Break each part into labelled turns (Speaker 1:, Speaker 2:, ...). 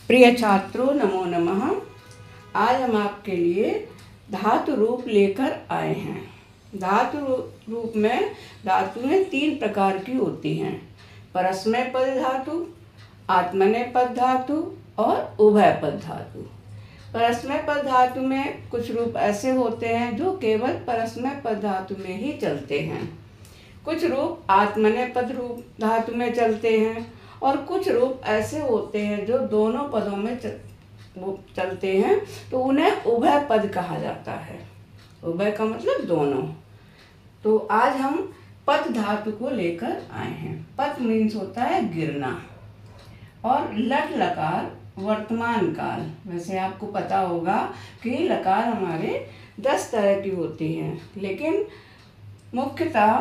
Speaker 1: प्रिय छात्रों, नमो नमः। आज हम आपके लिए धातु रूप लेकर आए हैं। धातु रूप में धातुएं 3 प्रकार की होती हैं: परस्मय पद धातु, आत्मनेय पद धातु और उभय पद धातु। परस्मय पद धातु में कुछ रूप ऐसे होते हैं जो केवल परस्मय पद धातु में ही चलते हैं। कुछ रूप आत्मनेय पद रूप धातु में चलते हैं और कुछ रूप ऐसे होते हैं जो दोनों पदों में चलते हैं, तो उन्हें उभय पद कहा जाता है। उभय का मतलब दोनों। तो आज हम पद धातु को लेकर आए हैं। पद मीन्स होता है गिरना, और लट लकार वर्तमान काल। वैसे आपको पता होगा कि लकार हमारे 10 तरह की होती हैं, लेकिन मुख्यतः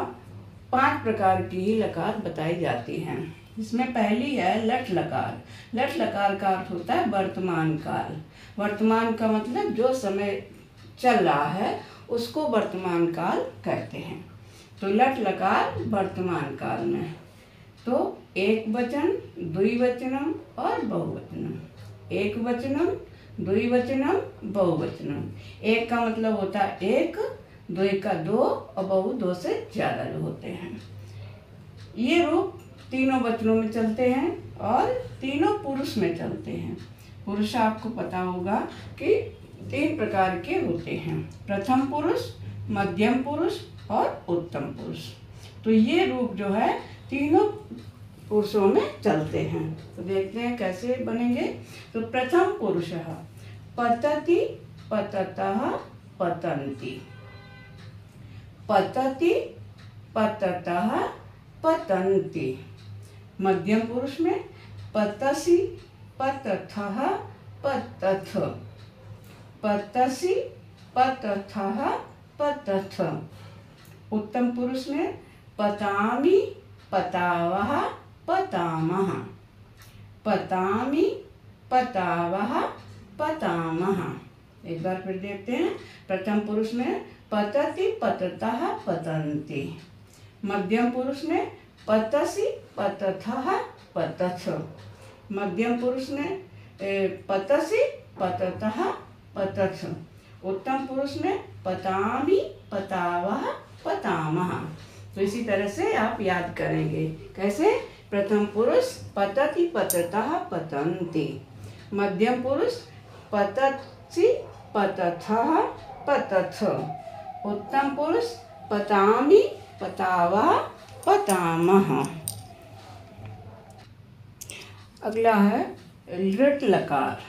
Speaker 1: 5 प्रकार की ही लकार बताई जाती हैं। इसमें पहली है लट लकार। लट लकार का अर्थ होता है वर्तमान काल। वर्तमान का मतलब जो समय चल रहा है उसको वर्तमान काल कहते हैं। तो लट लकार वर्तमान काल में तो एक वचन, द्विवचनम और बहुवचनम। एक वचनम, द्विवचनम, बहुवचनम। एक का मतलब होता है एक, द्वि का 2 और बहु 2 से ज़्यादा जो होते हैं। ये रूप तीनों वचनों में चलते हैं और तीनों पुरुष में चलते हैं। पुरुष आपको पता होगा कि 3 प्रकार के होते हैं: प्रथम पुरुष, मध्यम पुरुष और उत्तम पुरुष। तो ये रूप जो है तीनों पुरुषों में चलते हैं। तो देखते हैं कैसे बनेंगे। तो प्रथम पुरुष पतति, पततः, पतन्ति। पतति, पततः, पतन्ति। मध्यम पुरुष में पतसि, पतथः, पतथ। पतसि, पतथः, पतथ। उत्तम पुरुष में पतामि, पतावः, पतामः। पतामि, पतावः, पतामः। एक बार फिर देखते हैं। प्रथम पुरुष में पतति, पततः, पतन्ति। मध्यम पुरुष में पतसि, पतथः, पतथ। मध्यम पुरुष में पतसि, पततः, पतथ। उत्तम पुरुष में पतामि, पतावः, पतामः। तो इसी तरह से आप याद करेंगे। कैसे? प्रथम पुरुष पतति, पततः, पतन्ति। मध्यम पुरुष पतसि, पतथः, पतथ। उत्तम पुरुष पतामि, पतावः, पतामः। अगला है लृट लकार।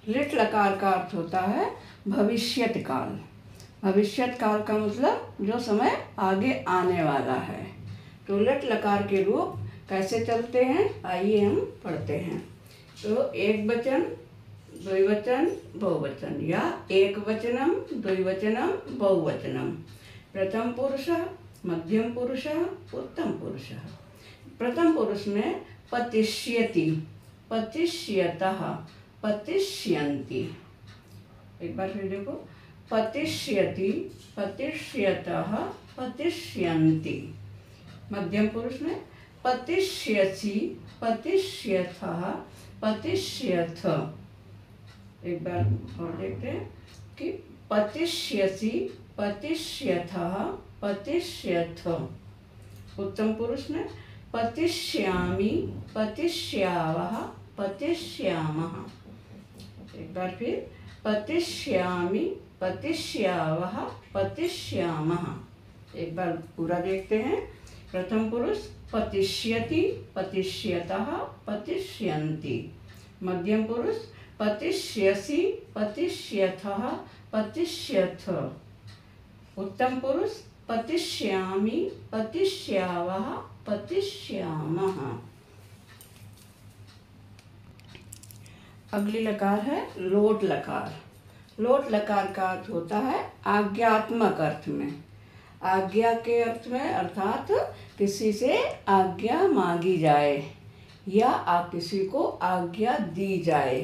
Speaker 1: लृट लकार का अर्थ होता है भविष्यत काल। भविष्यत काल का मतलब जो समय आगे आने वाला है। तो लट लकार के रूप कैसे चलते हैं, आइए हम पढ़ते हैं। तो एक वचन, द्विवचन, बहुवचन या एक वचनम, द्विवचनम, बहुवचनम। प्रथम पुरुष, मध्यम पुरुष, उत्तम पुरुष। प्रथम पुरुष में पतिष्यति, पतिष्यतः, पतिष्यन्ति। एक बार फिर देखो। पतिष्यति, पतिष्यतः, पतिष्यन्ति। मध्यम पुरुष में पतिष्यसि, पतिष्यथः, पतिष्यथ। एक बार और देखते हैं कि पतिष्यसि, पतिष्यथः, पतिष्यथ। उत्तम पुरुष में पतिष्यामि, पतिष्यावः, पतिष्यामः। एक बार फिर पतिष्यामि, पतिष्यावः, पतिष्यामः। एक बार पूरा देखते हैं। प्रथम पुरुष पतिष्यति, पतिष्यतः, पतिष्यन्ति। मध्यम पुरुष पतिष्यसि, पतिष्यथः, पतिष्यथ। उत्तम पुरुष पतिष्यामि, पतिष्यावः, पतिष्यामः। अगली लकार है लोट लकार। लोट लकार का अर्थ होता है आज्ञात्मक अर्थ में। आज्ञा के अर्थ में, अर्थात किसी से आज्ञा मांगी जाए या किसी को आज्ञा दी जाए।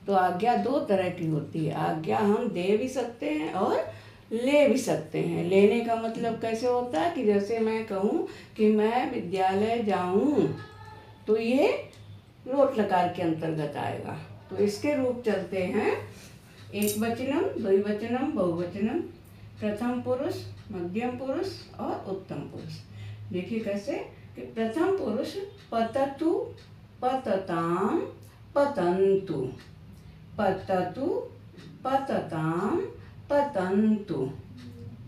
Speaker 1: तो आज्ञा 2 तरह की होती है। आज्ञा हम दे भी सकते हैं और ले भी सकते हैं। लेने का मतलब कैसे होता है कि जैसे मैं कहूँ कि मैं विद्यालय जाऊँ, तो ये लोट लकार के अंतर्गत आएगा। तो इसके रूप चलते हैं एकवचनम, द्विवचनम, बहुवचनम, प्रथम पुरुष, मध्यम पुरुष और उत्तम पुरुष। देखिए कैसे कि प्रथम पुरुष पततु, पतताम, पतन्तु, पततु, पतताम, पतन्तु।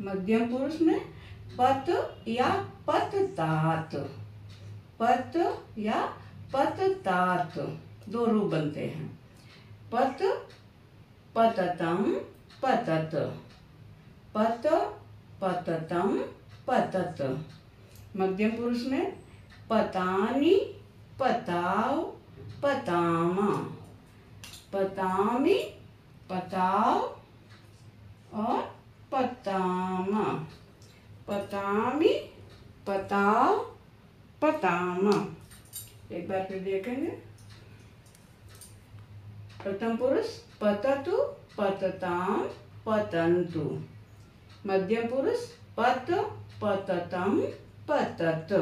Speaker 1: मध्यम पुरुष में पत या पततात, पत या पततात दो रूप बनते हैं। पत, पततम, पतत, पत, पततम, पतत। मध्यम पुरुष में पतानि, पताव, पतामा, पतामि, पताव और पतामा, पतामि, पताव, पतामा। एक बार फिर देखेंगे। प्रथम पुरुष पततु, पतताम, पतन्तु। मध्यम पुरुष पत, पततम, पतत।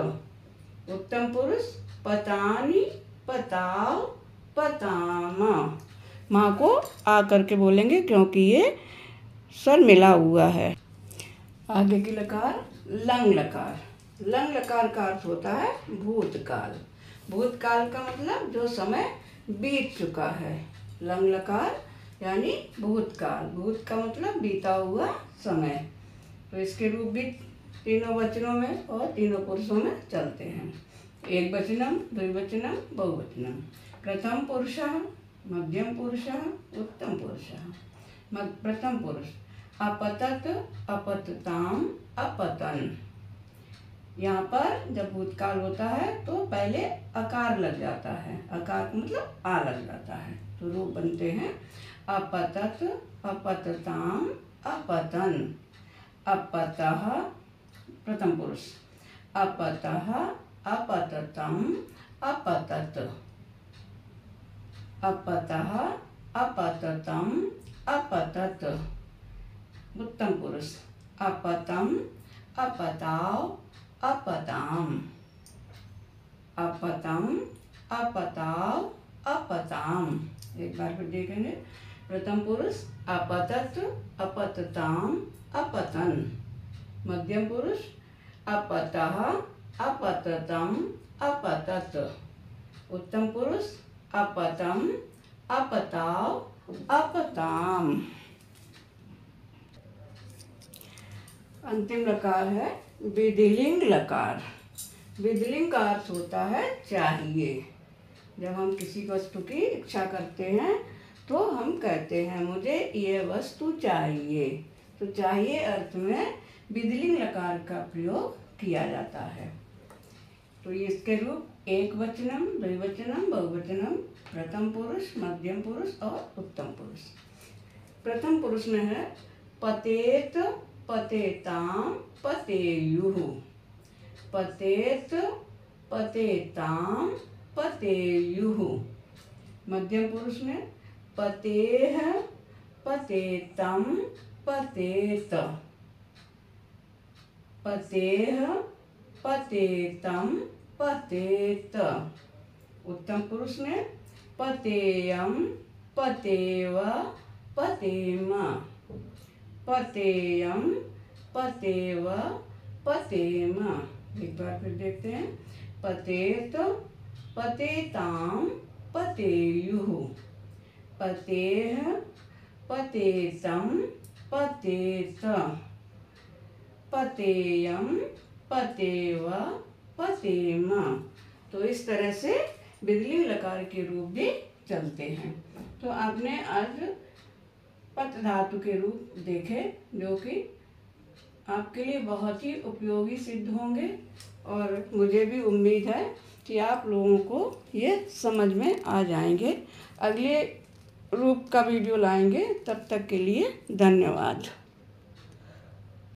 Speaker 1: उत्तम पुरुष पतानि, पताव, पतामा। माँ को आ करके बोलेंगे क्योंकि ये स्वर मिला हुआ है। आगे की लकार लंग लकार। लंग लकार का अर्थ होता है भूतकाल। भूतकाल का मतलब जो समय बीत चुका है। लंग लकार यानी भूतकाल। भूत का मतलब बीता हुआ समय। तो इसके रूप भी तीनों वचनों में और तीनों पुरुषों में चलते हैं। एक वचनम, द्विवचनम, बहुवचनम। प्रथम पुरुषः, मध्यम पुरुषः, उत्तम पुरुषः। प्रथम पुरुष अपतत, अपतताम, अपतन। यहाँ पर जब भूतकाल होता है तो पहले अकार लग जाता है। अकार मतलब आ लग जाता है। तो रूप बनते हैं अपतत, अपतताम, अपतन। अपतः प्रथम पुरुष अपतः, अपततम, अपतत। अपतः, अपततम, अपतत। उत्तम पुरुष अपतम, अपताव, अपताम। अपतम, अपताव, अपताम। एक बार फिर देखेंगे। प्रथम पुरुष अपतत, अपतताम, अपतन। मध्यम पुरुष अपतः, अपततम, अपतत। उत्तम पुरुष अपतम, अपताव, अपताम। अंतिम लकार है विधिलिंग लकार। विधिलिंग का अर्थ होता है चाहिए। जब हम किसी वस्तु की इच्छा करते हैं तो हम कहते हैं मुझे ये वस्तु चाहिए। तो चाहिए अर्थ में विधिलिंग लकार का प्रयोग किया जाता है। तो इसके रूप एक वचनम, द्विवचनम, बहुवचनम, प्रथम पुरुष, मध्यम पुरुष और उत्तम पुरुष। प्रथम पुरुष में है पतेत, पतेताम, पतेयुः। पतेत, पतेताम, पतेयुः। मध्यम पुरुष में पतेह, पतेतम, पतेत। पतेह, पतेतम, पतेत। उत्तम पुरुष में पतेयम, पतेव, पतेम। पतेयम, पतेव, पतेम। एक बार फिर देखते हैं। पतेत, पतेताम, पतेयुः। पतेह, पतेतम, पतेत। पतेयम, पतेव, पतेम। तो इस तरह से विधिलिंग लकार के रूप भी चलते हैं। तो आपने आज पत धातु के रूप देखे जो कि आपके लिए बहुत ही उपयोगी सिद्ध होंगे। और मुझे भी उम्मीद है कि आप लोगों को ये समझ में आ जाएंगे। अगले रूप का वीडियो लाएंगे। तब तक के लिए धन्यवाद।